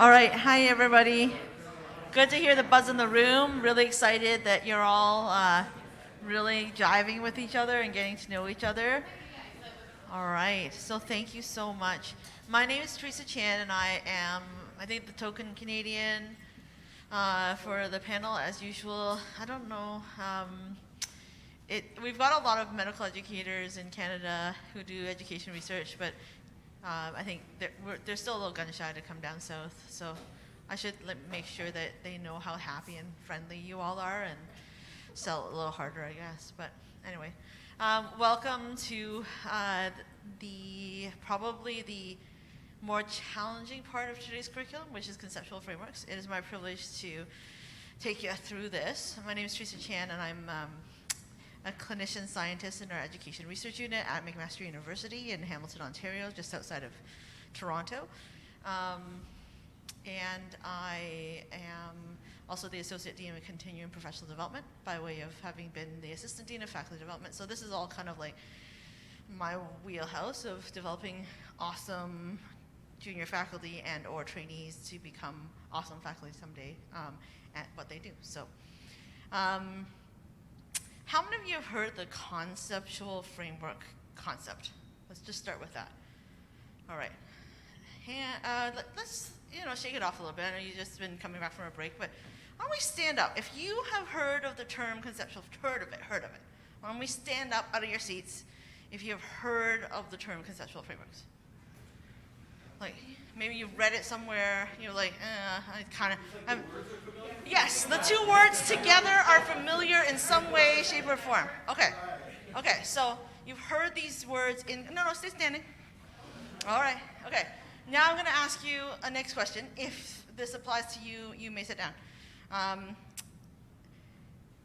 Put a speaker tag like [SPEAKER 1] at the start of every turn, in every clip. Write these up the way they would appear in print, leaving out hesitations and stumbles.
[SPEAKER 1] All right, hi everybody. Good to hear the buzz in the room. Really excited that you're all really jiving with each other and getting to know each other. All right, so thank you so much. My name is Teresa Chan, and I am, I think, the token Canadian for the panel as usual. I don't know. We've got a lot of medical educators in Canada who do education research, but I think they're still a little gun shy to come down south. So I should make sure that they know how happy and friendly you all are and sell it a little harder, I guess. But anyway, welcome to probably the more challenging part of today's curriculum, which is Conceptual Frameworks. It is my privilege to take you through this. My name is Teresa Chan, and I'm a clinician scientist in our education research unit at McMaster University in Hamilton, Ontario, just outside of Toronto. And I am also the Associate Dean of Continuing Professional Development by way of having been the Assistant Dean of Faculty Development. So this is all kind of like my wheelhouse of developing awesome junior faculty and or trainees to become awesome faculty someday at what they do. So how many of you have heard the conceptual framework concept? Let's just start with that. All right. Let's shake it off a little bit. I know you've just been coming back from a break, but why don't we stand up? If you have heard of the term conceptual, heard of it. Why don't we stand up out of your seats if you have heard of the term conceptual frameworks? Like, maybe you've read it somewhere, you're like, I kind of... Yes, the two words together are familiar in some way, shape, or form. Okay, so you've heard these words in... No, stay standing. All right, okay. Now I'm going to ask you a next question. If this applies to you, you may sit down.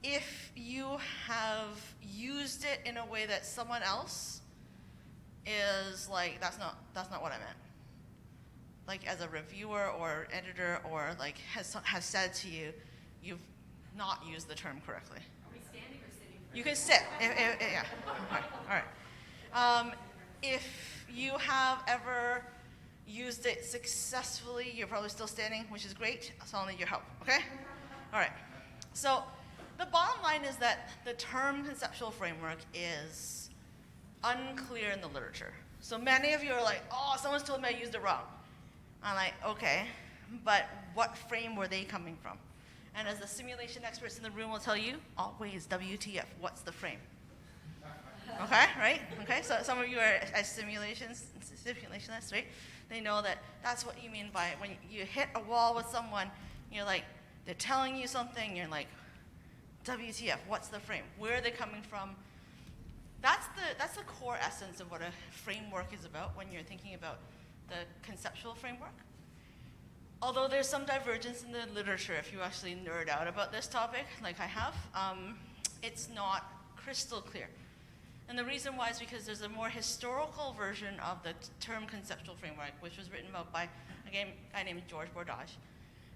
[SPEAKER 1] If you have used it in a way that someone else is like, that's not what I meant. Like as a reviewer or editor or like has said to you, you've not used the term correctly.
[SPEAKER 2] Are we standing or sitting?
[SPEAKER 1] You can sit. Yeah. All right. If you have ever used it successfully, you're probably still standing, which is great. So I'll need your help. Okay. All right. So the bottom line is that the term conceptual framework is unclear in the literature. So many of you are like, oh, someone's told me I used it wrong. I'm like, okay, but what frame were they coming from? And as the simulation experts in the room will tell you, always WTF, what's the frame? Okay, right? Okay, so some of you are at simulationists, right? They know that that's what you mean by when you hit a wall with someone, you're like, they're telling you something, you're like, WTF, what's the frame? Where are they coming from? That's the core essence of what a framework is about when you're thinking about the conceptual framework. Although there's some divergence in the literature, if you actually nerd out about this topic, like I have, it's not crystal clear. And the reason why is because there's a more historical version of the term conceptual framework, which was written about by a guy named George Bordage.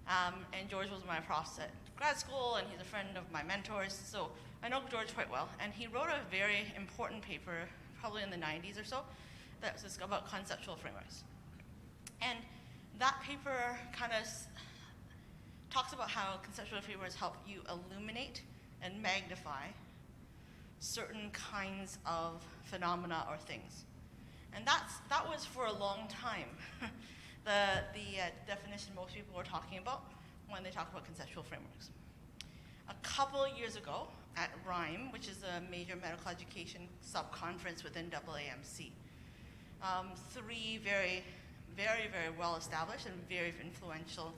[SPEAKER 1] And George was my prof at grad school, and he's a friend of my mentors, so I know George quite well. And he wrote a very important paper, probably in the 90s or so, that was about conceptual frameworks. And that paper kind of talks about how conceptual frameworks help you illuminate and magnify certain kinds of phenomena or things. And that was for a long time the definition most people were talking about when they talk about conceptual frameworks. A couple of years ago at RIME, which is a major medical education sub-conference within AAMC, three very well-established and very influential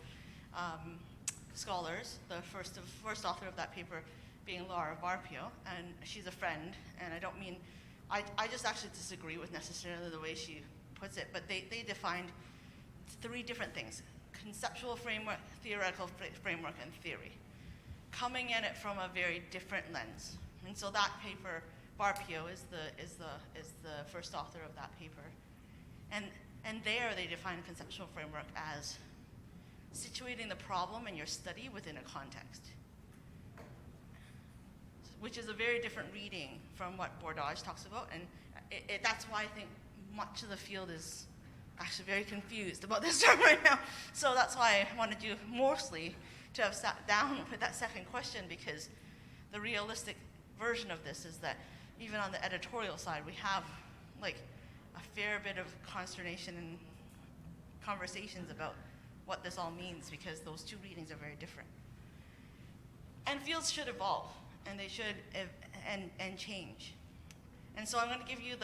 [SPEAKER 1] scholars. The first author of that paper being Laura Varpio, and she's a friend, and I don't mean, I just actually disagree with necessarily the way she puts it, but they defined three different things: conceptual framework, theoretical framework, and theory, coming at it from a very different lens. And so that paper, Varpio is the first author of that paper, and there they define conceptual framework as situating the problem in your study within a context, which is a very different reading from what Bordage talks about, and that's why I think much of the field is actually very confused about this term right now. So that's why I wanted you mostly to have sat down with that second question, because the realistic version of this is that even on the editorial side, we have like a fair bit of consternation and conversations about what this all means, because those two readings are very different. And fields should evolve, and they should and change. And so I'm going to give you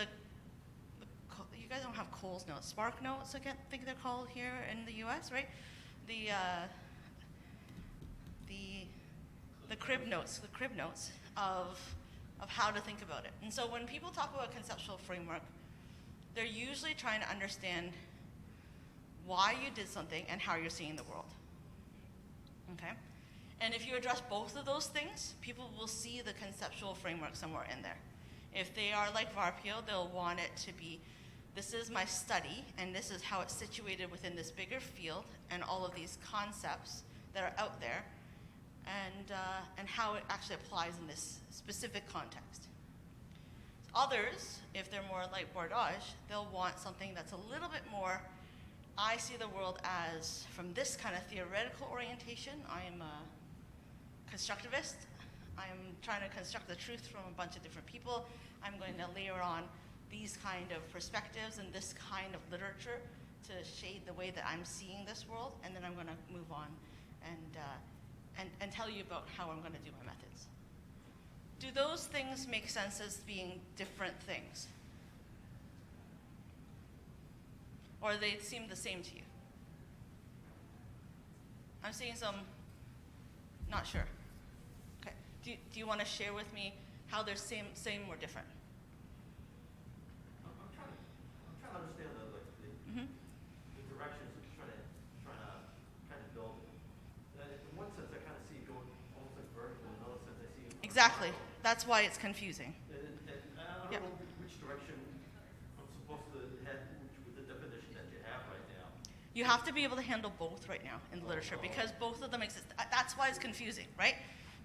[SPEAKER 1] you guys don't have Cole's notes, Spark notes, I think they're called here in the U.S., right? The crib notes of how to think about it. And so when people talk about conceptual framework, they're usually trying to understand why you did something and how you're seeing the world. Okay? And if you address both of those things, people will see the conceptual framework somewhere in there. If they are like Varpio, they'll want it to be, this is my study, and this is how it's situated within this bigger field, and all of these concepts that are out there, and how it actually applies in this specific context. Others, if they're more like Bordage, they'll want something that's a little bit more, I see the world as, from this kind of theoretical orientation, I am a constructivist. I'm trying to construct the truth from a bunch of different people. I'm going to layer on these kind of perspectives and this kind of literature to shade the way that I'm seeing this world, and then I'm going to move on and tell you about how I'm going to do my methods. Do those things make sense as being different things? Or they seem the same to you? I'm seeing some, not sure. Okay, do you want to share with me how they're same or different?
[SPEAKER 2] I'm trying to understand the directions that you're trying to kind of build. In one sense, I kind of see it going almost like vertical. In another sense, I see it
[SPEAKER 1] Exactly. That's why it's confusing.
[SPEAKER 2] And I don't know which direction I'm supposed to head with the definition that you have right now.
[SPEAKER 1] You have to be able to handle both right now in the literature, because both of them exist. That's why it's confusing, right?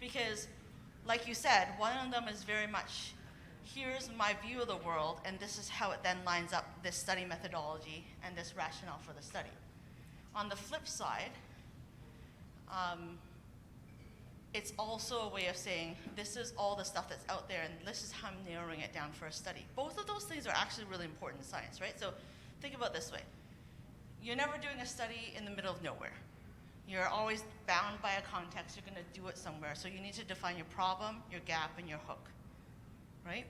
[SPEAKER 1] Because, like you said, one of them is very much, here's my view of the world, and this is how it then lines up this study methodology and this rationale for the study. On the flip side, it's also a way of saying, this is all the stuff that's out there, and this is how I'm narrowing it down for a study. Both of those things are actually really important in science, right? So think about it this way. You're never doing a study in the middle of nowhere. You're always bound by a context. You're going to do it somewhere. So you need to define your problem, your gap, and your hook, right?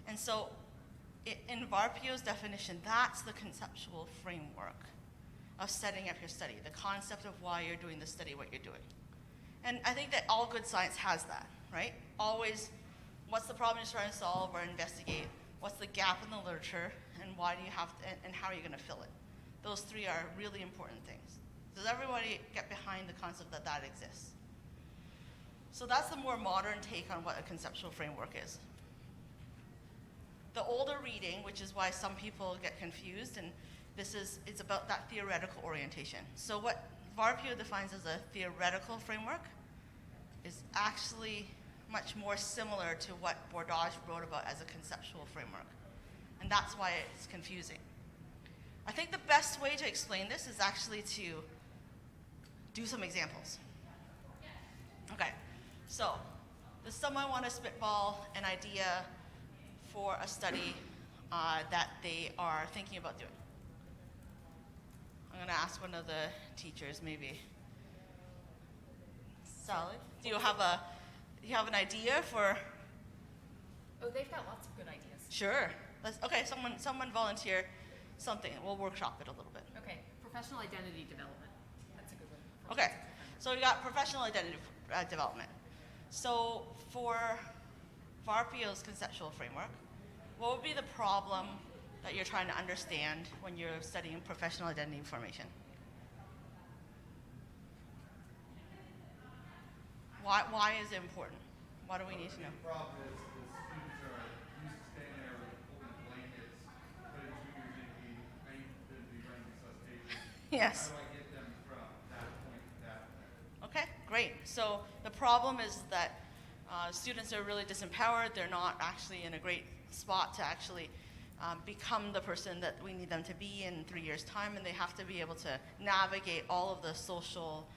[SPEAKER 1] And so in Varpio's definition, that's the conceptual framework of setting up your study, the concept of why you're doing the study, what you're doing. And I think that all good science has that, right? Always, what's the problem you're trying to solve or investigate? What's the gap in the literature? And why do you have to, and how are you going to fill it? Those three are really important things. Does everybody get behind the concept that that exists? So that's the more modern take on what a conceptual framework is. The older reading, which is why some people get confused, and it's about that theoretical orientation. So what Varpio defines as a theoretical framework is actually much more similar to what Bordage wrote about as a conceptual framework. And that's why it's confusing. I think the best way to explain this is actually to do some examples. Okay, so does someone want to spitball an idea for a study that they are thinking about doing? I'm going to ask one of the teachers, maybe. Sally, do you have an idea for?
[SPEAKER 3] Oh, they've got lots of good ideas.
[SPEAKER 1] Sure. Okay, someone volunteer something. We'll workshop it a little bit.
[SPEAKER 3] Okay, professional identity development. That's a good one.
[SPEAKER 1] Okay, so we got professional identity development. So for Varpio's conceptual framework, what would be the problem that you're trying to understand when you're studying professional identity formation? Why is it important? What do we need to know?
[SPEAKER 4] The problem is the students are used to standing there with holding blankets, but in 2 years they'd be running resuscitation.
[SPEAKER 1] Yes.
[SPEAKER 4] How do I get them from that point to that point?
[SPEAKER 1] Okay, great. So the problem is that students are really disempowered. They're not actually in a great spot to actually become the person that we need them to be in 3 years' time, and they have to be able to navigate all of the social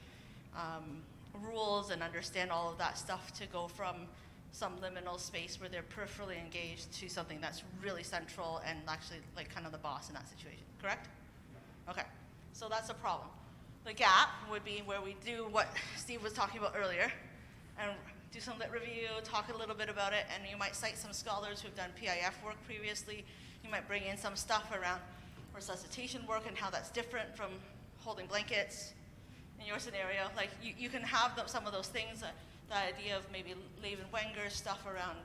[SPEAKER 1] rules and understand all of that stuff to go from some liminal space where they're peripherally engaged to something that's really central and actually like kind of the boss in that situation, correct? Okay, so that's a problem. The gap would be where we do what Steve was talking about earlier and do some lit review, talk a little bit about it, and you might cite some scholars who've done PIF work previously. You might bring in some stuff around resuscitation work and how that's different from holding blankets in your scenario. Like you can have some of those things, the idea of maybe Levin Wenger's stuff around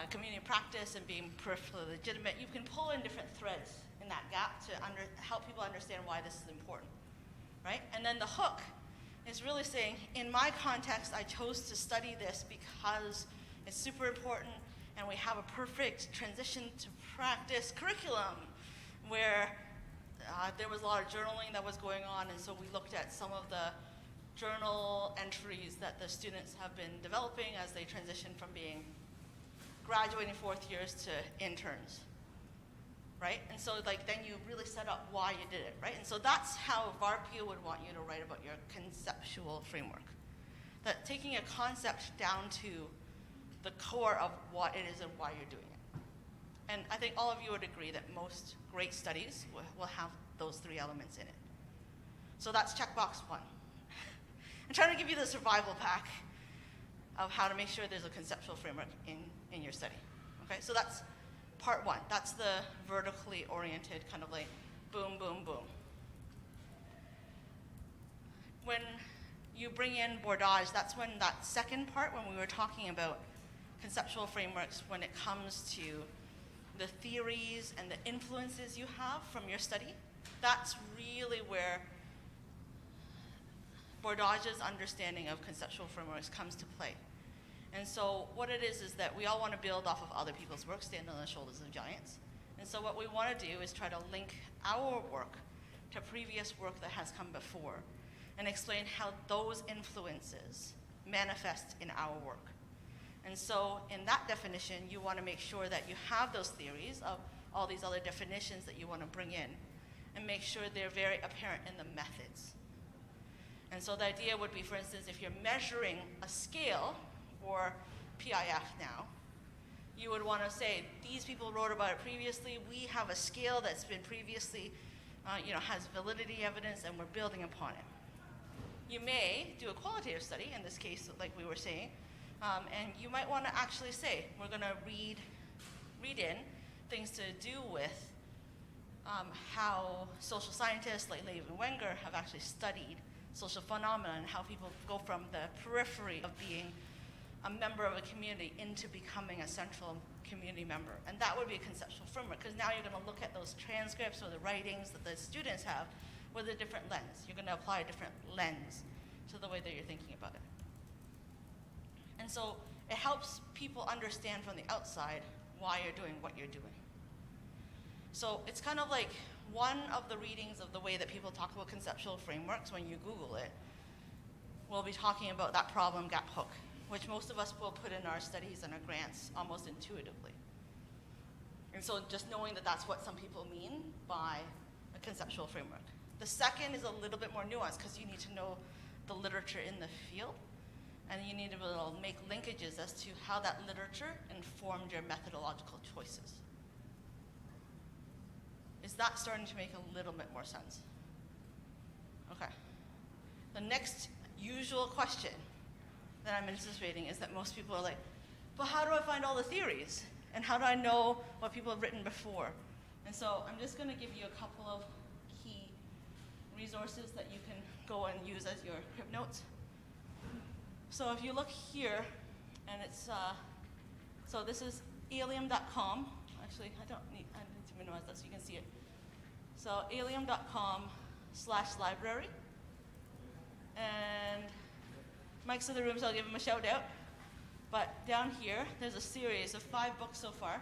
[SPEAKER 1] community practice and being peripherally legitimate. You can pull in different threads in that gap to help people understand why this is important, right? And then the hook is really saying, in my context, I chose to study this because it's super important, and we have a perfect transition to practice curriculum where there was a lot of journaling that was going on, and so we looked at some of the journal entries that the students have been developing as they transition from being graduating fourth years to interns, right? And so like then you really set up why you did it, right? And so that's how VARPU would want you to write about your conceptual framework. That taking a concept down to the core of what it is and why you're doing it. And I think all of you would agree that most great studies will have those three elements in it. So that's checkbox one. I'm trying to give you the survival pack of how to make sure there's a conceptual framework in your study. Okay, so that's part one. That's the vertically oriented kind of like boom, boom, boom. When you bring in bordage, that's when that second part, when we were talking about conceptual frameworks, when it comes to the theories and the influences you have from your study, that's really where Bordage's understanding of conceptual frameworks comes to play. And so what it is that we all want to build off of other people's work, stand on the shoulders of giants. And so what we want to do is try to link our work to previous work that has come before and explain how those influences manifest in our work. And so in that definition, you want to make sure that you have those theories of all these other definitions that you want to bring in and make sure they're very apparent in the methods. And so the idea would be, for instance, if you're measuring a scale for PIF now, you would want to say, these people wrote about it previously, we have a scale that's been previously, has validity evidence, and we're building upon it. You may do a qualitative study, in this case, like we were saying, and you might want to actually say, we're going to read in things to do with how social scientists like Levin Wenger have actually studied social phenomena and how people go from the periphery of being a member of a community into becoming a central community member. And that would be a conceptual framework, because now you're going to look at those transcripts or the writings that the students have with a different lens. You're going to apply a different lens to the way that you're thinking about it. And so it helps people understand from the outside why you're doing what you're doing. So it's kind of like one of the readings of the way that people talk about conceptual frameworks when you Google it, we'll be talking about that problem gap hook, which most of us will put in our studies and our grants almost intuitively. And so just knowing that that's what some people mean by a conceptual framework. The second is a little bit more nuanced because you need to know the literature in the field, and you need to be able to make linkages as to how that literature informed your methodological choices. Is that starting to make a little bit more sense? Okay. The next usual question that I'm anticipating is that most people are like, but how do I find all the theories? And how do I know what people have written before? And so I'm just going to give you a couple of key resources that you can go and use as your crib notes. So if you look here, and it's, so this is alium.com. Actually, I need to minimize that so you can see it. So alium.com/library. And Mike's in the room, so I'll give him a shout out. But down here, there's a series of 5 books so far.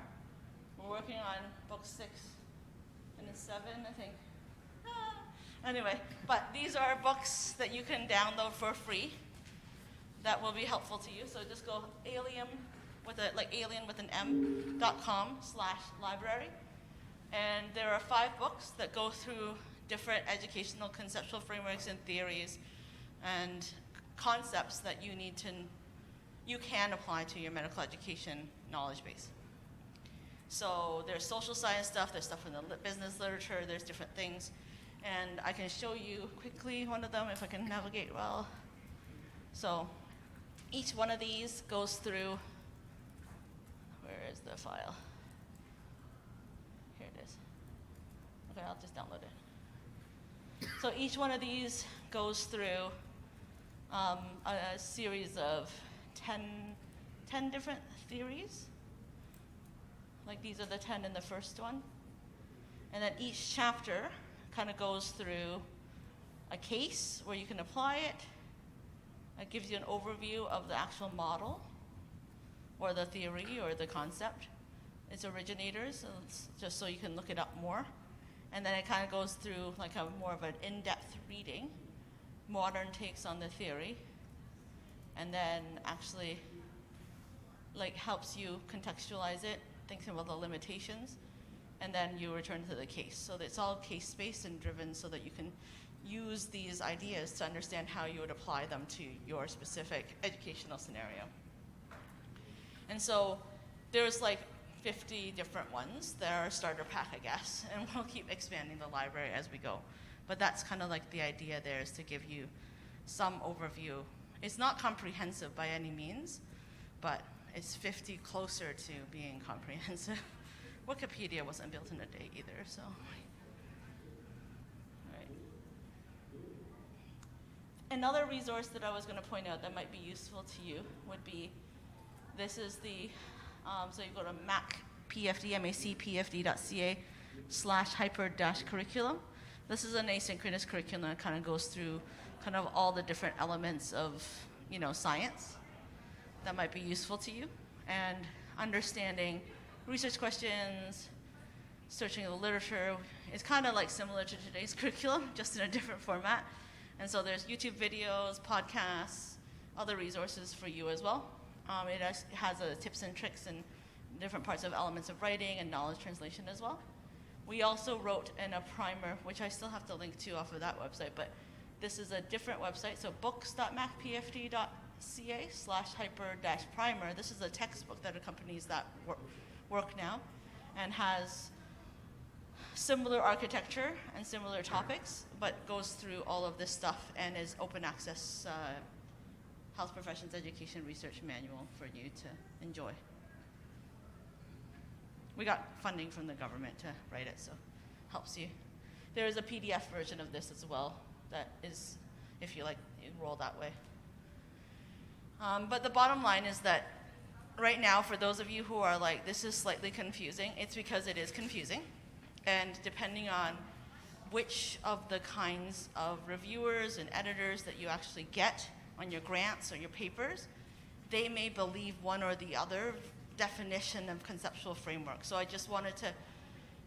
[SPEAKER 1] We're working on book 6 and then 7, I think. Anyway, but these are books that you can download for free that will be helpful to you. So just go alium.com/library. with a, like alien with an m.com/library. And there are 5 books that go through different educational conceptual frameworks and theories and concepts that you can apply to your medical education knowledge base. So there's social science stuff, there's stuff in the business literature, there's different things. And I can show you quickly one of them if I can navigate well. So each one of these goes through, where is the file? Here it is. Okay, I'll just download it. So each one of these goes through a series of 10 different theories. Like these are the 10 in the first one. And then each chapter kind of goes through a case where you can apply it. It gives you an overview of the actual model or the theory or the concept, its originators, so it's just so you can look it up more. And then it kind of goes through like a more of an in-depth reading, modern takes on the theory, and then actually like helps you contextualize it, thinking about the limitations, and then you return to the case. So it's all case-based and driven so that you can use these ideas to understand how you would apply them to your specific educational scenario. And so there's like 50 different ones. They're our starter pack, I guess, and we'll keep expanding the library as we go. But that's kind of like the idea there, is to give you some overview. It's not comprehensive by any means, but it's 50 closer to being comprehensive. Wikipedia wasn't built in a day either, so. Right. Another resource that I was going to point out that might be useful to you would be, this is the, so you go to macpfd.ca/hyper-curriculum. This is an asynchronous curriculum that kind of goes through kind of all the different elements of, science that might be useful to you, and understanding research questions, searching the literature. It's kind of like similar to today's curriculum, just in a different format. And so there's YouTube videos, podcasts, other resources for you as well. It has tips and tricks and different parts of elements of writing and knowledge translation as well. We also wrote in a primer, which I still have to link to off of that website, but this is a different website, so books.macpfd.ca/hyper-primer. This is a textbook that accompanies that work now and has similar architecture and similar topics, but goes through all of this stuff and is open access health professions education research manual for you to enjoy. We got funding from the government to write it, so helps you. There is a PDF version of this as well that is, if you like, you roll that way. But the bottom line is that right now, for those of you who are like, this is slightly confusing, it's because it is confusing. And depending on which of the kinds of reviewers and editors that you actually get on your grants or your papers, they may believe one or the other definition of conceptual framework. So I just wanted to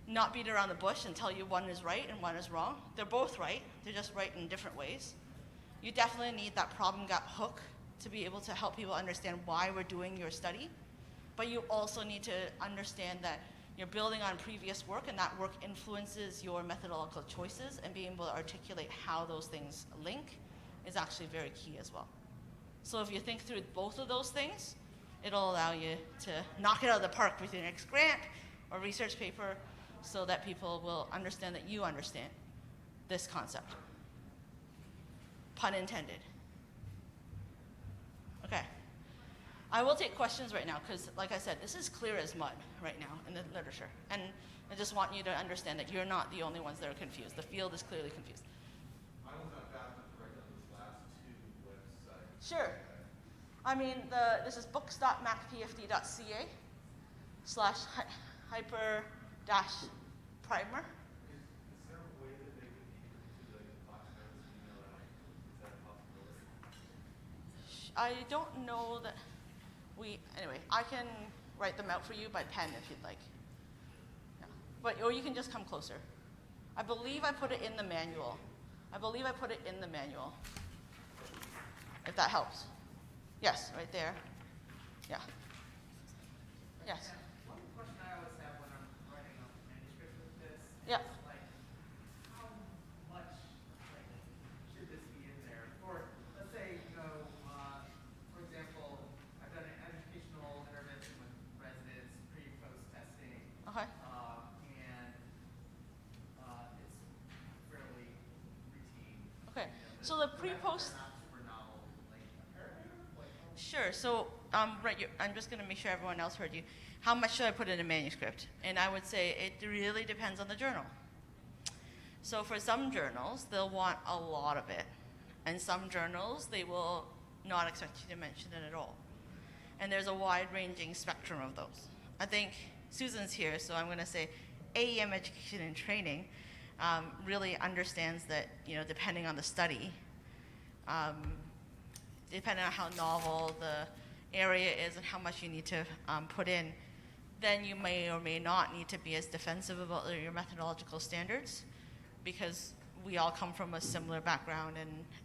[SPEAKER 1] not beat around the bush and tell you one is right and one is wrong. They're both right, they're just right in different ways. You definitely need that problem gap hook to be able to help people understand why we're doing your study. But you also need to understand that you're building on previous work, and that work influences your methodological choices, and being able to articulate how those things link is actually very key as well. So if you think through both of those things, it'll allow you to knock it out of the park with your next grant or research paper, so that people will understand that you understand this concept. Pun intended. Okay. I will take questions right now because, like I said, this is clear as mud right now in the literature. And I just want you to understand that you're not the only ones that are confused. The field is clearly confused.
[SPEAKER 4] I was not fast enough to write down those last 2 websites.
[SPEAKER 1] Sure. I mean, this is books.macpfd.ca/hyper-primer.
[SPEAKER 4] Is there a way that they could email to the Fox Notes email out? Is that a possibility?
[SPEAKER 1] I don't know that anyway, I can write them out for you by pen if you'd like. Yeah. Or you can just come closer. I believe I put it in the manual. If that helps. Yes, right there. Yeah. Yes.
[SPEAKER 5] One question I always have when I'm writing a manuscript with this
[SPEAKER 1] Yeah.
[SPEAKER 5] is like, how much like should this be in there? For let's say, for example, I've done an educational intervention with residents, pre and post testing,
[SPEAKER 1] Okay.
[SPEAKER 5] and it's fairly routine.
[SPEAKER 1] Okay.
[SPEAKER 5] You know,
[SPEAKER 1] So the
[SPEAKER 5] methods
[SPEAKER 1] pre-post.
[SPEAKER 5] are not super novel. Like a paragraph, like
[SPEAKER 1] Sure. So, right, I'm just going to make sure everyone else heard you. How much should I put in a manuscript? And I would say it really depends on the journal. So for some journals, they'll want a lot of it. And some journals, they will not expect you to mention it at all. And there's a wide-ranging spectrum of those. I think Susan's here, so I'm going to say AEM Education and Training really understands that, depending on the study, depending on how novel the area is and how much you need to put in, then you may or may not need to be as defensive about your methodological standards, because we all come from a similar background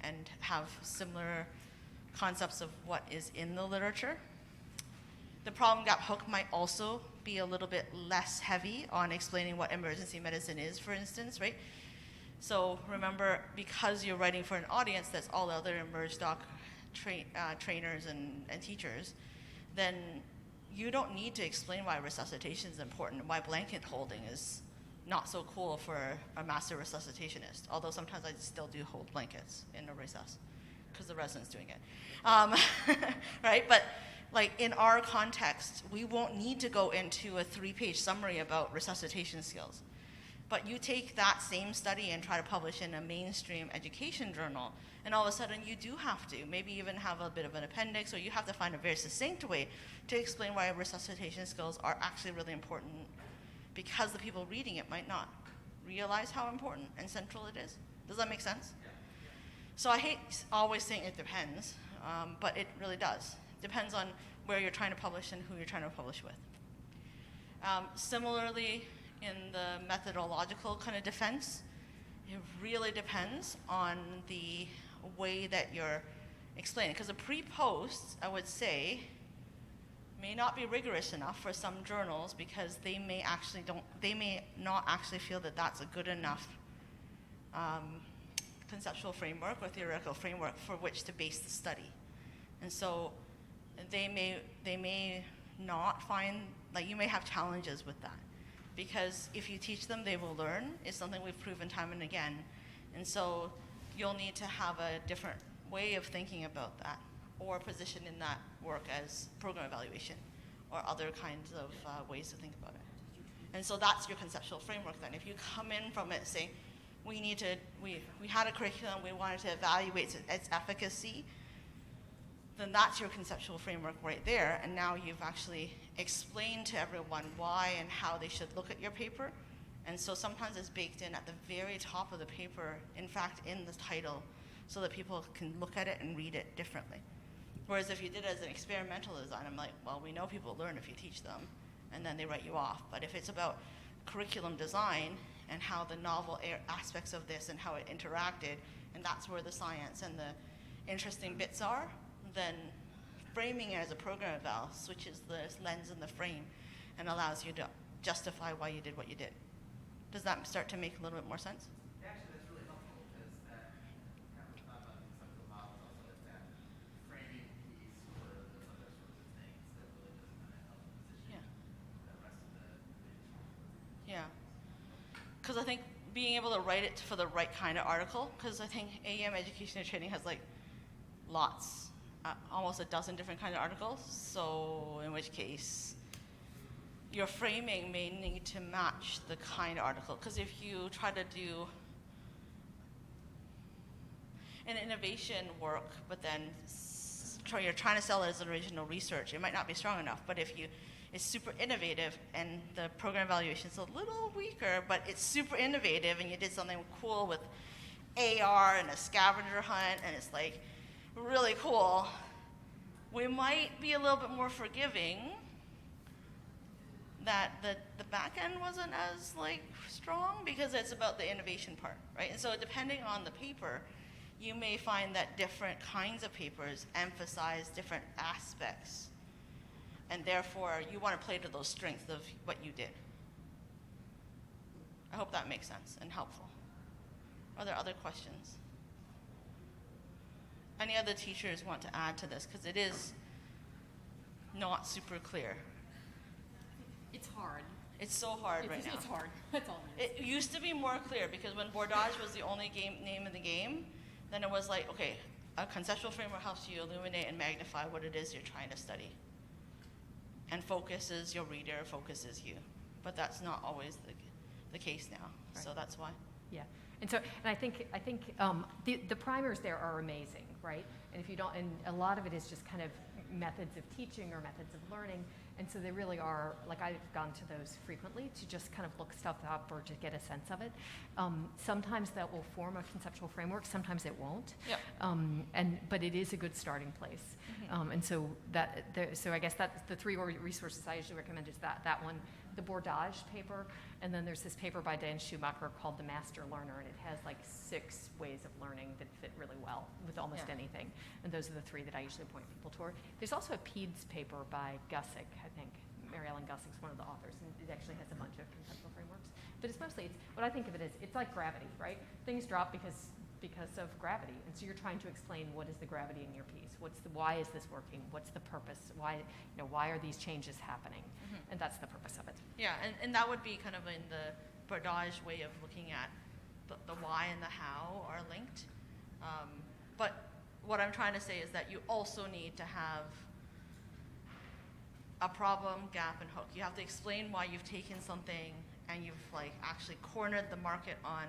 [SPEAKER 1] and have similar concepts of what is in the literature. The problem gap hook might also be a little bit less heavy on explaining what emergency medicine is, for instance, right? So remember, because you're writing for an audience that's all other emerge doc trainers and teachers, then you don't need to explain why resuscitation is important, why blanket holding is not so cool for a master resuscitationist, although sometimes I still do hold blankets in a recess because the resident's doing it. Right? But like in our context, we won't need to go into a 3-page summary about resuscitation skills. But you take that same study and try to publish in a mainstream education journal, and all of a sudden you do have to maybe even have a bit of an appendix, or you have to find a very succinct way to explain why resuscitation skills are actually really important, because the people reading it might not realize how important and central it is. Does that make sense?
[SPEAKER 5] yeah.
[SPEAKER 1] So I hate always saying it depends, but it really does. Depends on where you're trying to publish and who you're trying to publish with. Similarly, in the methodological kind of defense, it really depends on the way that you're explaining. Because a pre-post, I would say, may not be rigorous enough for some journals, because they may not actually feel that that's a good enough conceptual framework or theoretical framework for which to base the study. And so they may not find, like, you may have challenges with that, because if you teach them, they will learn. It's something we've proven time and again. And so you'll need to have a different way of thinking about that, or position in that work as program evaluation or other kinds of ways to think about it. And so that's your conceptual framework then. If you come in from it saying, we had a curriculum, we wanted to evaluate its efficacy, then that's your conceptual framework right there. And now you've actually explained to everyone why and how they should look at your paper. And so sometimes it's baked in at the very top of the paper, in fact, in the title, so that people can look at it and read it differently. Whereas if you did it as an experimental design, I'm like, well, we know people learn if you teach them, and then they write you off. But if it's about curriculum design and how the novel aspects of this and how it interacted, and that's where the science and the interesting bits are, then framing it as a program eval switches the lens and the frame and allows you to justify why you did what you did. Does that start to make a little bit more sense?
[SPEAKER 5] Actually, that's really helpful, because that kind of thought about conceptual models also is that framing piece for those other sorts of things that really does kind of help position the rest of the manuscript.
[SPEAKER 1] Yeah. Because I think being able to write it for the right kind of article, because I think AEM Education and Training has like lots, almost a dozen different kind of articles. So in which case, your framing may need to match the kind of article. Because if you try to do an innovation work, but then you're trying to sell it as original research, it might not be strong enough. But if it's super innovative and the program evaluation is a little weaker, but it's super innovative, and you did something cool with AR and a scavenger hunt, and it's like really cool, we might be a little bit more forgiving that the back end wasn't as like strong, because it's about the innovation part, right? And so depending on the paper, you may find that different kinds of papers emphasize different aspects. and therefore you want to play to those strengths of what you did. I hope that makes sense and helpful. Are there other questions? Any other teachers want to add to this? Because it is not super clear.
[SPEAKER 3] It's hard.
[SPEAKER 1] It's so hard right now.
[SPEAKER 3] It's hard. That's all it is.
[SPEAKER 1] It used to be more clear because when bordage was the only name in the game, then it was like, okay, a conceptual framework helps you illuminate and magnify what it is you're trying to study. And focuses your reader, focuses you. But that's not always the case now.
[SPEAKER 6] Right.
[SPEAKER 1] So that's why.
[SPEAKER 6] Yeah, and I think the primers there are amazing, right? And if you don't, and a lot of it is just kind of methods of teaching or methods of learning, and so they really are, like I've gone to those frequently to just kind of look stuff up or to get a sense of it. Sometimes that will form a conceptual framework, sometimes it won't.
[SPEAKER 1] Yep.
[SPEAKER 6] But it is a good starting place. And so so I guess that's the three resources I usually recommend is that one, the bordage paper, and then there's this paper by Dan Schumacher called The Master Learner, and it has like 6 ways of learning that fit really well with almost anything. And those are the 3 that I usually point people toward. There's also a PEDS paper by Gussick, I think. Mary Ellen Gussick's one of the authors, and it actually has a bunch of conceptual frameworks. But it's mostly, what I think of it is, it's like gravity, right? Things drop because of gravity, and so you're trying to explain what is the gravity in your piece. Why is this working? What's the purpose? Why are these changes happening? And that's the purpose of it.
[SPEAKER 1] Yeah, and that would be kind of in the bordage way of looking at the why and the how are linked. But what I'm trying to say is that you also need to have a problem, gap, and hook. You have to explain why you've taken something and you've actually cornered the market on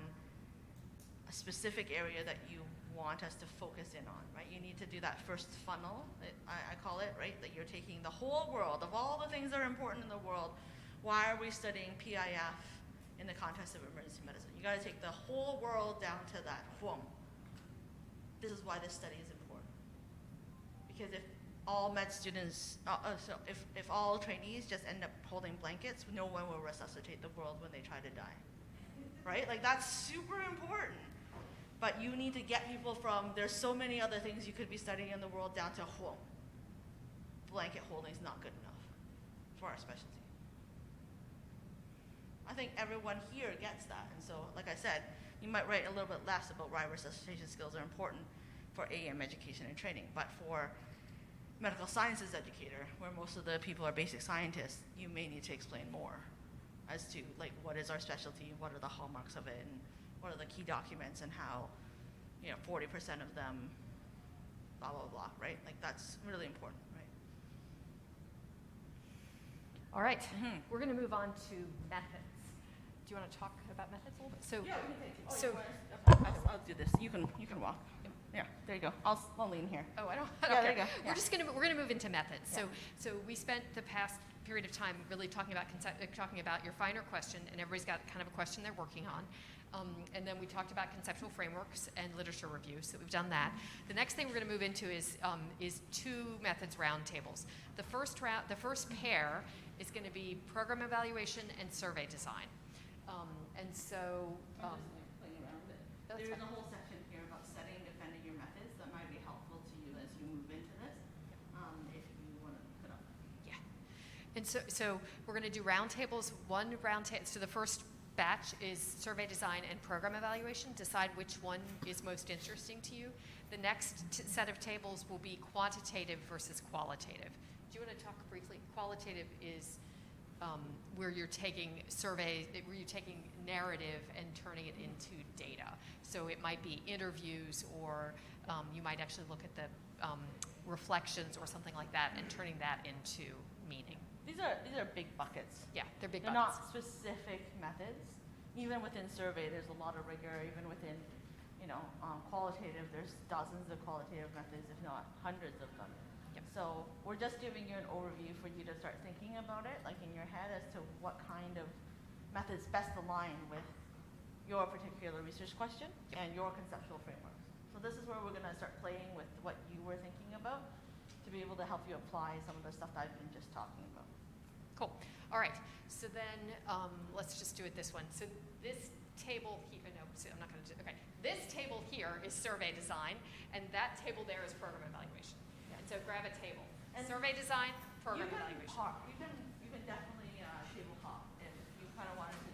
[SPEAKER 1] a specific area that you want us to focus in on, right? You need to do that first funnel, I call it, right? That you're taking the whole world, of all the things that are important in the world, why are we studying PIF in the context of emergency medicine? You gotta take the whole world down to that, boom. This is why this study is important. Because if all med students, if all trainees just end up holding blankets, no one will resuscitate the world when they try to die, right? That's super important. But you need to get people from, there's so many other things you could be studying in the world down to whoa. Blanket holding is not good enough for our specialty. I think everyone here gets that. And so, like I said, you might write a little bit less about why resuscitation skills are important for AM education and training. But for medical sciences educator, where most of the people are basic scientists, you may need to explain more as to what is our specialty, what are the hallmarks of it, and what are the key documents and how, 40% of them, blah, blah, blah, right? That's really important, right?
[SPEAKER 6] All right, we're going to move on to methods. Do you want to talk about methods a little bit?
[SPEAKER 1] I'll do this. You can walk. Yeah, there you go. I'll lean here.
[SPEAKER 6] Oh, I don't.
[SPEAKER 1] Yeah,
[SPEAKER 6] Okay.
[SPEAKER 1] there you go. Yeah.
[SPEAKER 6] We're gonna move into methods.
[SPEAKER 1] Yeah.
[SPEAKER 6] So we spent the past period of time really talking about your finer question, and everybody's got kind of a question they're working on. And then we talked about conceptual frameworks and literature review, so we've done that. The next thing we're going to move into is 2 methods roundtables. The first pair is going to be program evaluation and survey design. And so
[SPEAKER 1] There is a whole section here about setting and defending your methods that might be helpful to you as you move into this, if you want to put up.
[SPEAKER 6] yeah. And so we're going to do roundtables. So the first batch is survey design and program evaluation. Decide which one is most interesting to you. The next set of tables will be quantitative versus qualitative. Do you want to talk briefly? Qualitative is where you're taking narrative and turning it into data. So it might be interviews, or you might actually look at the reflections or something like that and turning that into meaning.
[SPEAKER 1] These are big buckets.
[SPEAKER 6] Yeah, they're big
[SPEAKER 1] They're
[SPEAKER 6] buckets.
[SPEAKER 1] not specific methods. Even within survey, there's a lot of rigor. Even within, qualitative, there's dozens of qualitative methods, if not hundreds of them.
[SPEAKER 6] Yep.
[SPEAKER 1] So we're just giving you an overview for you to start thinking about it, in your head, as to what kind of methods best align with your particular research question and your conceptual frameworks. So this is where we're going to start playing with what you were thinking about to be able to help you apply some of the stuff that I've been just talking about.
[SPEAKER 6] Cool. All right. So then let's just do it this one. So this table here, I'm not going to do, okay. This table here is survey design, and that table there is program evaluation. Yeah. And so grab a table.
[SPEAKER 1] And
[SPEAKER 6] survey design, program
[SPEAKER 1] you can
[SPEAKER 6] evaluation.
[SPEAKER 1] you can definitely tabletop if you kind of want to